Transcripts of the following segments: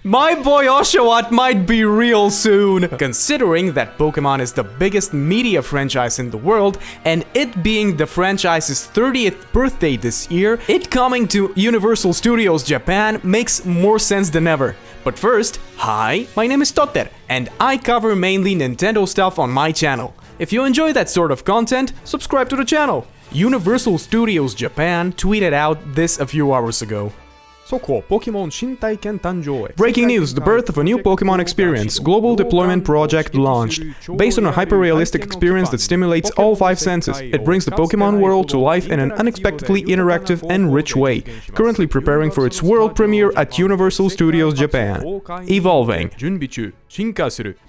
My boy Oshawott might be real soon. Considering that Pokémon is the biggest media franchise in the world, and it being the franchise's 30th birthday this year, it coming to Universal Studios Japan makes more sense than ever. But first, hi, my name is Totter, and I cover mainly Nintendo stuff on my channel. If you enjoy that sort of content, subscribe to the channel. Universal Studios Japan tweeted out this a few hours ago. Breaking news, the birth of a new Pokémon experience, global deployment project launched. Based on a hyper-realistic experience that stimulates all 5 senses, it brings the Pokémon world to life in an unexpectedly interactive and rich way, currently preparing for its world premiere at Universal Studios Japan. Evolving.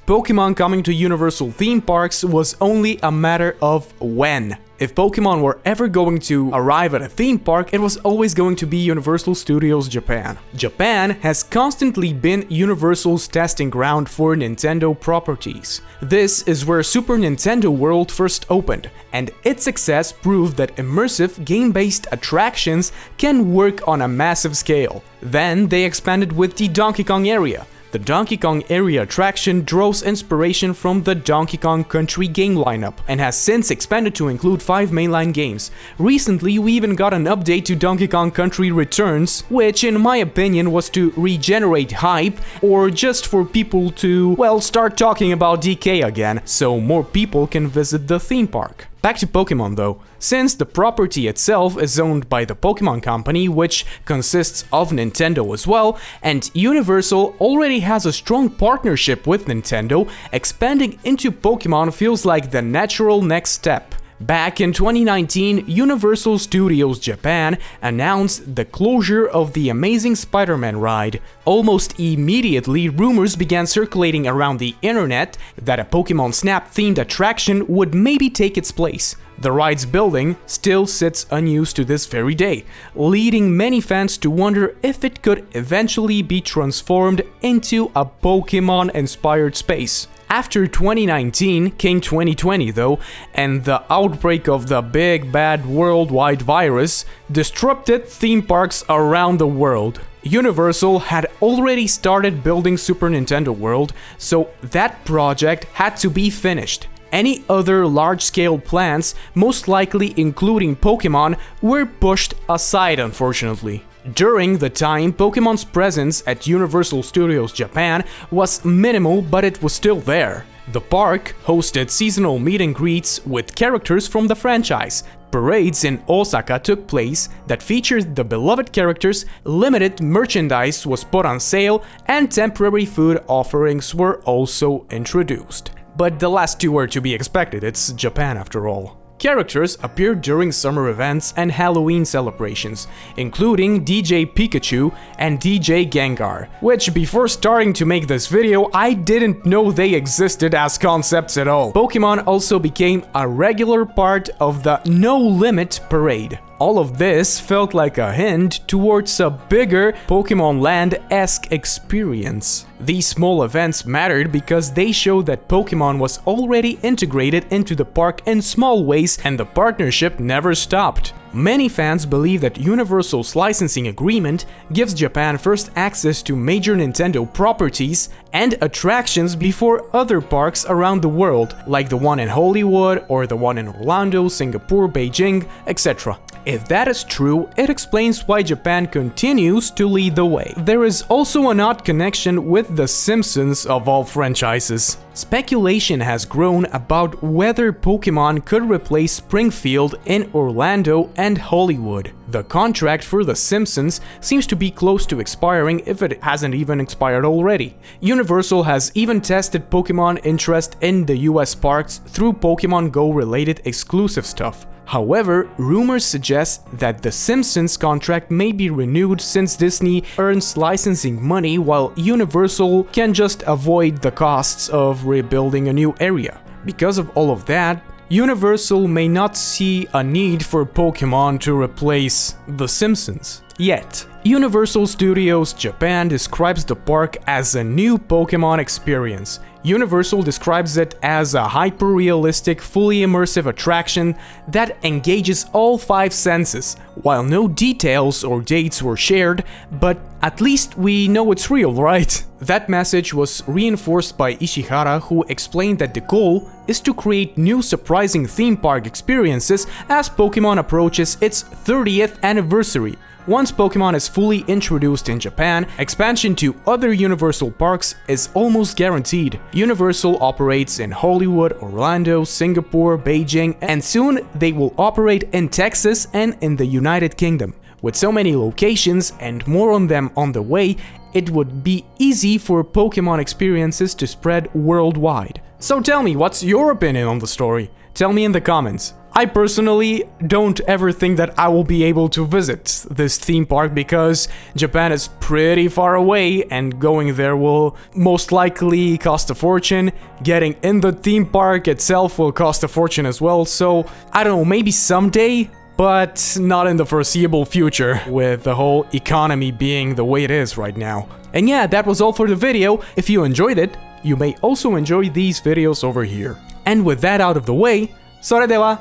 Pokémon coming to Universal theme parks was only a matter of when. If Pokémon were ever going to arrive at a theme park, it was always going to be Universal Studios Japan. Japan has constantly been Universal's testing ground for Nintendo properties. This is where Super Nintendo World first opened, and its success proved that immersive, game-based attractions can work on a massive scale. Then they expanded with the Donkey Kong area. The Donkey Kong area attraction draws inspiration from the Donkey Kong Country game lineup and has since expanded to include 5 mainline games. Recently, we even got an update to Donkey Kong Country Returns, which in my opinion was to regenerate hype or just for people to, well, start talking about DK again, so more people can visit the theme park. Back to Pokémon though. Since the property itself is owned by the Pokémon Company, which consists of Nintendo as well, and Universal already has a strong partnership with Nintendo, expanding into Pokémon feels like the natural next step. Back in 2019, Universal Studios Japan announced the closure of the Amazing Spider-Man ride. Almost immediately, rumors began circulating around the internet that a Pokémon Snap themed attraction would maybe take its place. The ride's building still sits unused to this very day, leading many fans to wonder if it could eventually be transformed into a Pokémon-inspired space. After 2019 came 2020 though, and the outbreak of the big bad worldwide virus disrupted theme parks around the world. Universal had already started building Super Nintendo World, so that project had to be finished. Any other large-scale plans, most likely including Pokémon, were pushed aside unfortunately. During the time, Pokémon's presence at Universal Studios Japan was minimal, but it was still there. The park hosted seasonal meet and greets with characters from the franchise. Parades in Osaka took place that featured the beloved characters, limited merchandise was put on sale, and temporary food offerings were also introduced. But the last two were to be expected, it's Japan after all. Characters appeared during summer events and Halloween celebrations, including DJ Pikachu and DJ Gengar, which before starting to make this video, I didn't know they existed as concepts at all. Pokémon also became a regular part of the No Limit parade. All of this felt like a hint towards a bigger Pokémon Land-esque experience. These small events mattered because they showed that Pokémon was already integrated into the park in small ways and the partnership never stopped. Many fans believe that Universal's licensing agreement gives Japan first access to major Nintendo properties and attractions before other parks around the world, like the one in Hollywood or the one in Orlando, Singapore, Beijing, etc. If that is true, it explains why Japan continues to lead the way. There is also an odd connection with the Simpsons of all franchises. Speculation has grown about whether Pokémon could replace Springfield in Orlando and Hollywood. The contract for The Simpsons seems to be close to expiring if it hasn't even expired already. Universal has even tested Pokémon interest in the US parks through Pokémon Go related exclusive stuff. However, rumors suggest that The Simpsons contract may be renewed since Disney earns licensing money while Universal can just avoid the costs of rebuilding a new area. Because of all of that, Universal may not see a need for Pokémon to replace The Simpsons yet. Universal Studios Japan describes the park as a new Pokémon experience. Universal describes it as a hyper-realistic, fully immersive attraction that engages all 5 senses. While no details or dates were shared, but at least we know it's real, right? That message was reinforced by Ishihara, who explained that the goal is to create new surprising theme park experiences as Pokémon approaches its 30th anniversary. Once Pokémon is fully introduced in Japan, expansion to other Universal parks is almost guaranteed. Universal operates in Hollywood, Orlando, Singapore, Beijing, and soon they will operate in Texas and in the United Kingdom. With so many locations and more on them on the way, it would be easy for Pokémon experiences to spread worldwide. So tell me, what's your opinion on the story? Tell me in the comments. I personally don't ever think that I will be able to visit this theme park because Japan is pretty far away and going there will most likely cost a fortune. Getting in the theme park itself will cost a fortune as well, so I don't know, maybe someday, but not in the foreseeable future, with the whole economy being the way it is right now. And yeah, that was all for the video. If you enjoyed it, you may also enjoy these videos over here. And with that out of the way, それでは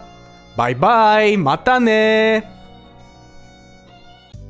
bye bye, mata ne!